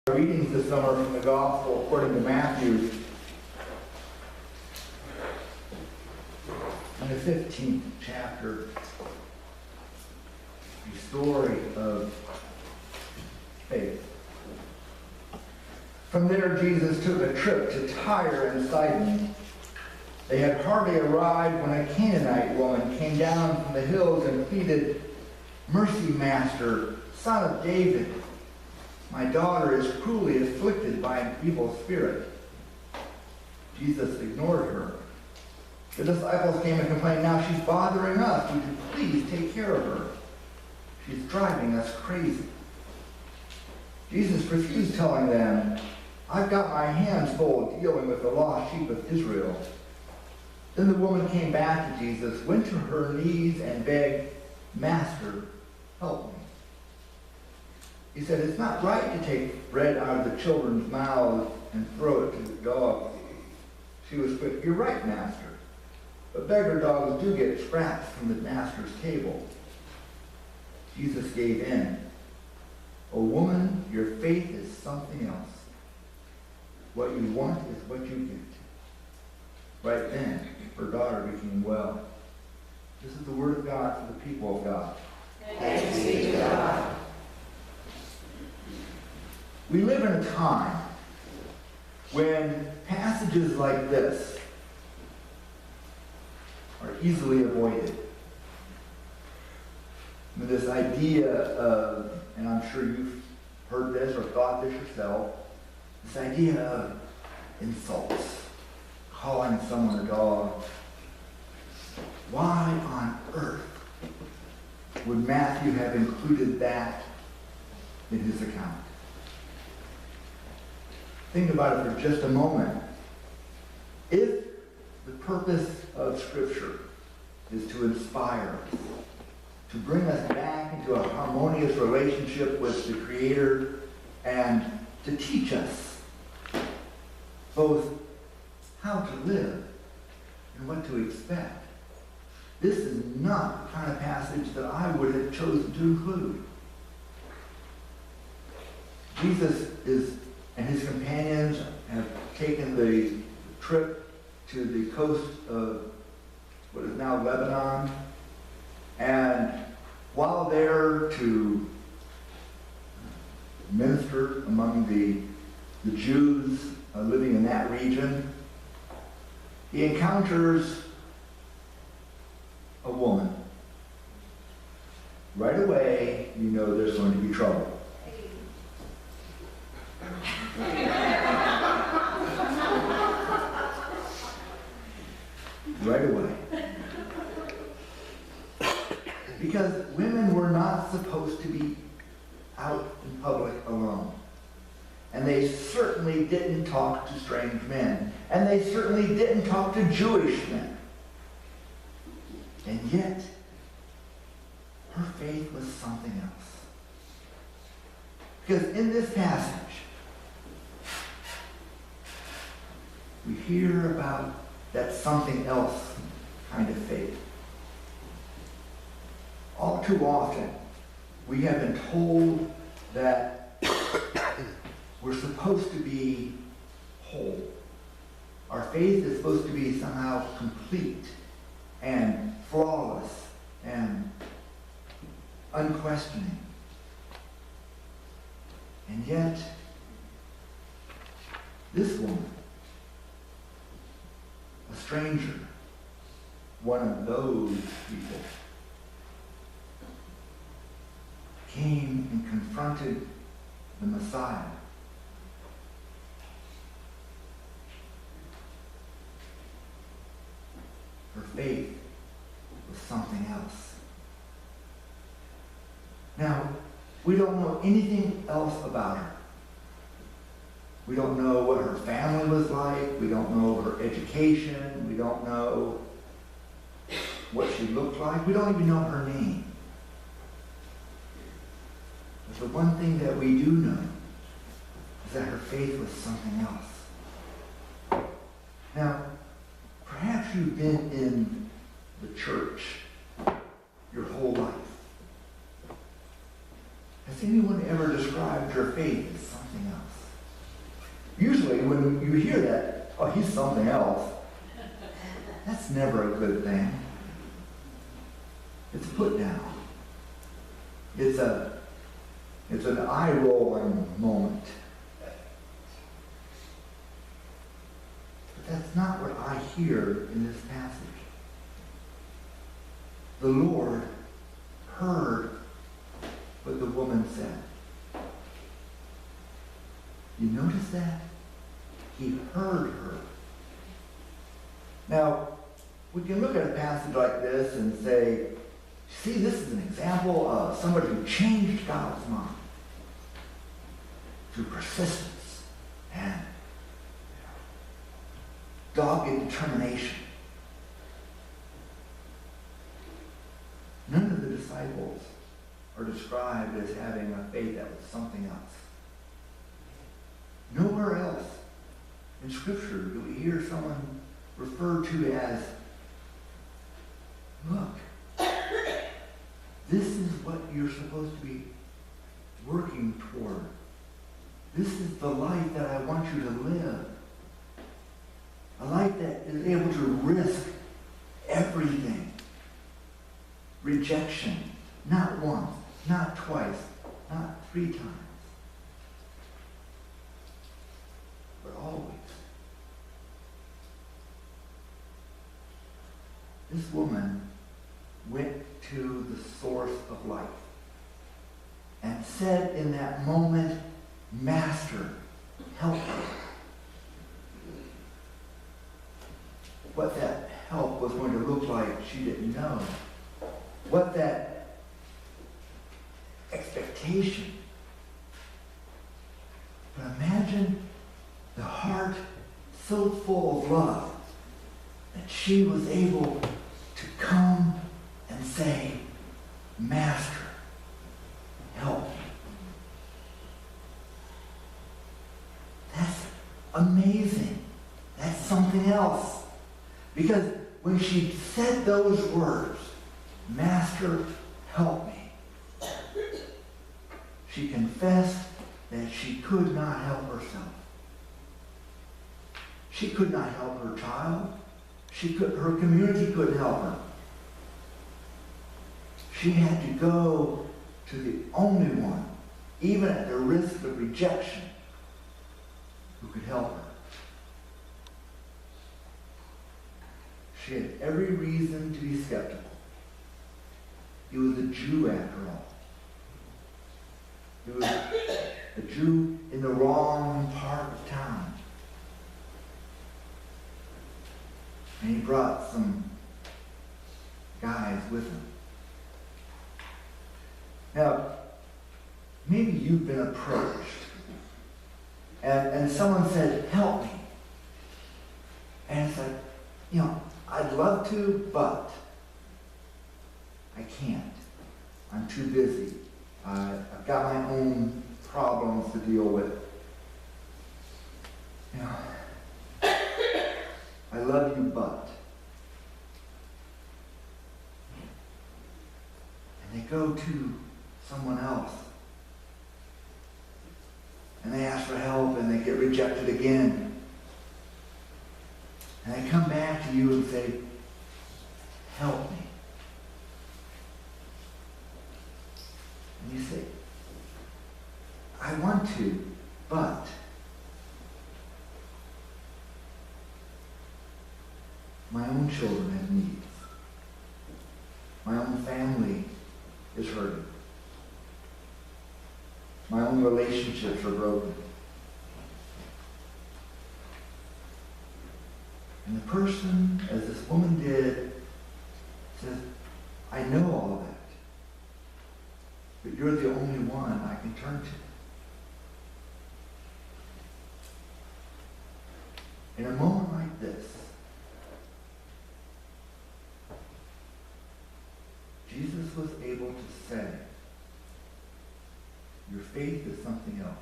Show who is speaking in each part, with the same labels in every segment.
Speaker 1: Readings this summer from the Gospel according to Matthew, in the 15th chapter, the story of faith. From there, Jesus took a trip to Tyre and Sidon. They had hardly arrived when a Canaanite woman came down from the hills and pleaded, "Mercy, Master, Son of David. My daughter is cruelly afflicted by an evil spirit." Jesus ignored her. The disciples came and complained, "Now she's bothering us. Would you please take care of her? She's driving us crazy." Jesus refused, telling them, "I've got my hands full dealing with the lost sheep of Israel." Then the woman came back to Jesus, went to her knees and begged, "Master, help me." He said, "It's not right to take bread out of the children's mouths and throw it to the dogs." She was quick, "You're right, Master. But beggar dogs do get scraps from the master's table." Jesus gave in. "O woman, your faith is something else. What you want is what you get." Right then, her daughter became well. This is the word of God for the people of God.
Speaker 2: Thanks be to God.
Speaker 1: We live in a time when passages like this are easily avoided. With this idea of, and I'm sure you've heard this or thought this yourself, this idea of insults, calling someone a dog. Why on earth would Matthew have included that in his account? Think about it for just a moment. If the purpose of Scripture is to inspire us, to bring us back into a harmonious relationship with the Creator, and to teach us both how to live and what to expect, this is not the kind of passage that I would have chosen to include. Jesus and his companions have taken the trip to the coast of what is now Lebanon, and while there to minister among the Jews living in that region, he encounters a woman. Right away, you know there's going to be trouble. Right away. Because women were not supposed to be out in public alone. And they certainly didn't talk to strange men. And they certainly didn't talk to Jewish men. And yet, her faith was something else. Because in this passage, we hear about that something else kind of faith. All too often, we have been told that we're supposed to be whole. Our faith is supposed to be somehow complete and flawless and unquestioning. And yet, this woman, a stranger, one of those people, came and confronted the Messiah. Her faith was something else. Now, we don't know anything else about her. We don't know what her family was like. We don't know her education. We don't know what she looked like. We don't even know her name. But the one thing that we do know is that her faith was something else. Now, perhaps you've been in the church your whole life. Has anyone ever described your faith as something else? And when you hear that, oh, he's something else, that's never a good thing. It's a put down. It's an eye-rolling moment. But that's not what I hear in this passage. The Lord heard what the woman said. You notice that? He heard her. Now, we can look at a passage like this and say, see, this is an example of somebody who changed God's mind through persistence and dogged determination. None of the disciples are described as having a faith that was something else. Nowhere else in Scripture do we hear someone referred to as, look, this is what you're supposed to be working toward. This is the life that I want you to live. A life that is able to risk everything. Rejection, not once, not twice, not 3 times, but always. This woman went to the source of life and said in that moment, Master, help me. What that help was going to look like, she didn't know. What that expectation. But imagine the heart so full of love that she was able to come and say, Master, help me. That's amazing. That's something else. Because when she said those words, Master, help me, she confessed that she could not help herself. She could not help her child. Her community couldn't help her. She had to go to the only one, even at the risk of rejection, who could help her. She had every reason to be skeptical. He was a Jew after all. He was a Jew in the wrong part of town. And he brought some guys with him. Now, maybe you've been approached and someone said, help me. And it's like, I'd love to, but I can't. I'm too busy. I've got my own problems to deal with. I love you, but. And they go to someone else. And they ask for help and they get rejected again. And they come back to you and say, help me. And you say, I want to, but my own children have needs. My own family is hurting. My own relationships are broken. And the person, as this woman did, says, I know all that, but you're the only one I can turn to. In a moment like this, Jesus was able to say, your faith is something else.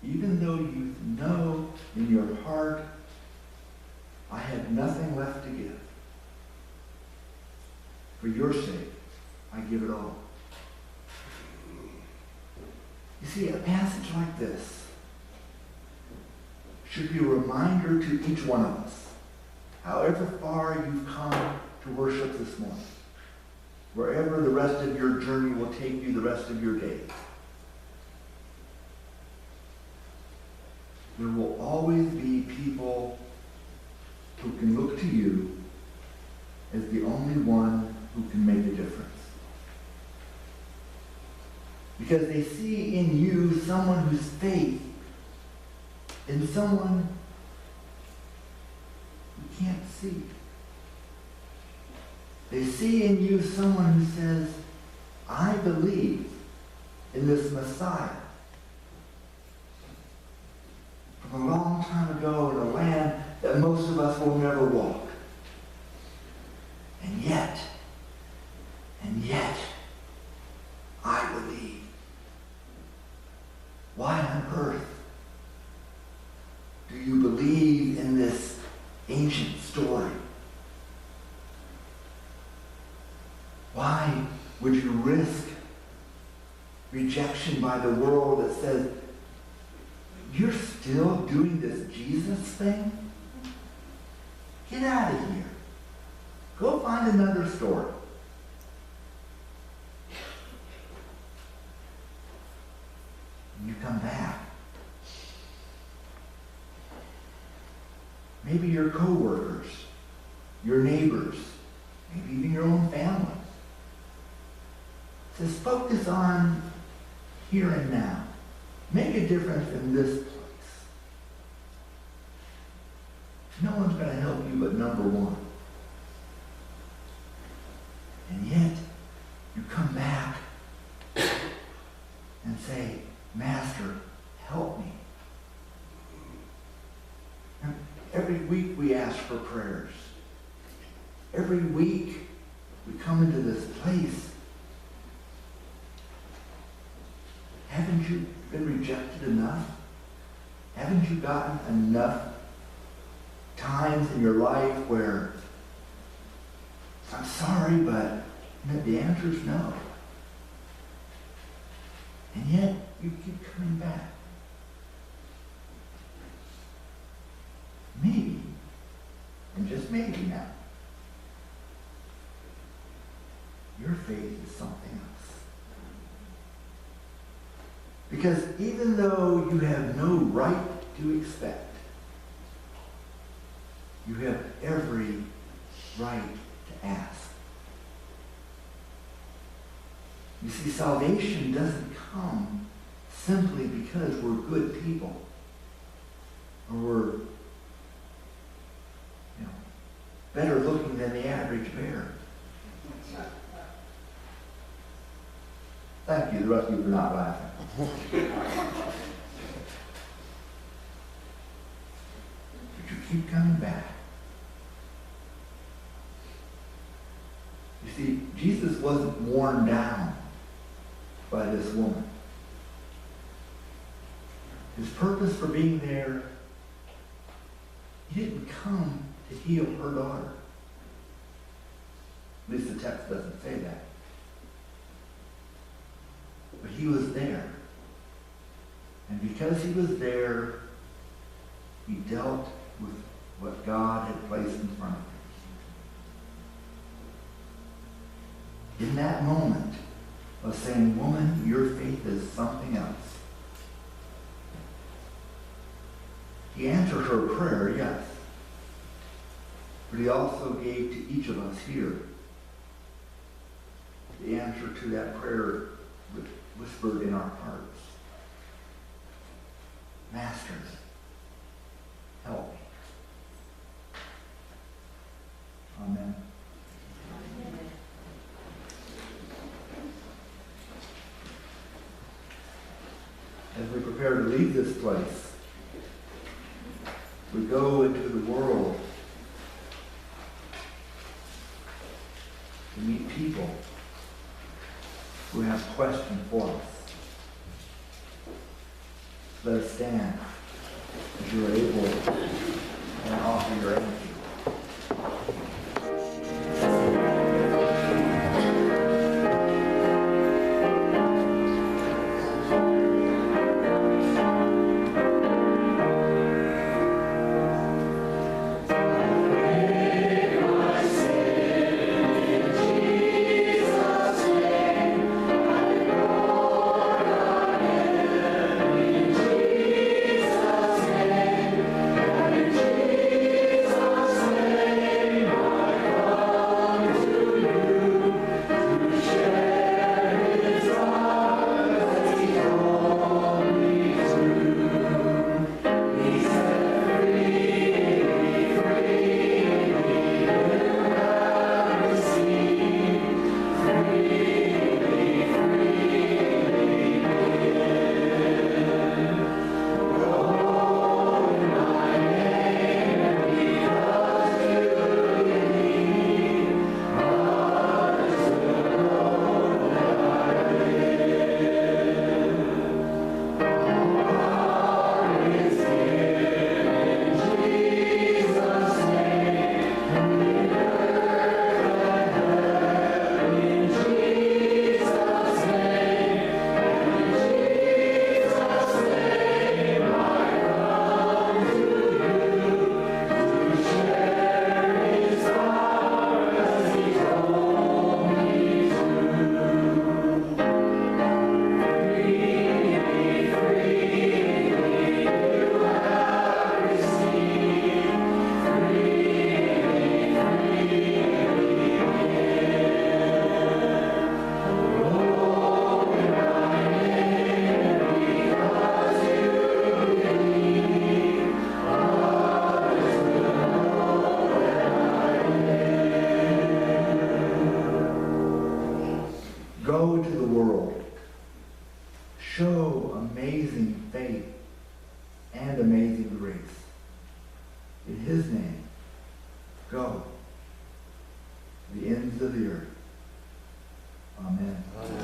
Speaker 1: Even though you know in your heart, I have nothing left to give. For your sake, I give it all. You see, a passage like this should be a reminder to each one of us, however far you've come to worship this morning, wherever the rest of your journey will take you the rest of your days. There will always be people who can look to you as the only one who can make a difference. Because they see in you someone whose faith in someone who can't see. They see in you someone who says, I believe in this Messiah from a long time ago in a land that most of us will never walk. And yet, I believe. Why on earth do you believe in this ancient story? Why would you risk rejection by the world that says, you're still doing this Jesus thing? Get out of here. Go find another story. And you come back. Maybe your co-workers, your neighbors, maybe even your own family. It says, focus on here and now. Make a difference in this place. No one's going to help you but number one. And yet, you come back and say, Master, help me. And every week we ask for prayers. Every week we come into this place. Haven't you been rejected enough? Haven't you gotten enough times in your life where I'm sorry, but the answer is no. And yet, you keep coming back. Maybe, and just maybe now, your faith is something else. Because even though you have no right to expect, you have every right to ask. You see, salvation doesn't come simply because we're good people or we're, better looking than the average bear. Thank you, the rest of you are not laughing. But you keep coming back. You see, Jesus wasn't worn down by this woman. His purpose for being there, he didn't come to heal her daughter. At least the text doesn't say that. But he was there. And because he was there, he dealt with what God had placed in front of him. In that moment of saying, woman, your faith is something else. He answered her prayer, yes. But he also gave to each of us here the answer to that prayer whispered in our hearts. Master, help me. Amen. As we prepare to leave this place, we go into the world to meet people who have questions for us. Let us stand as you are able and offer your energy. amazing grace. In his name, go to the ends of the earth. Amen.
Speaker 3: Amen.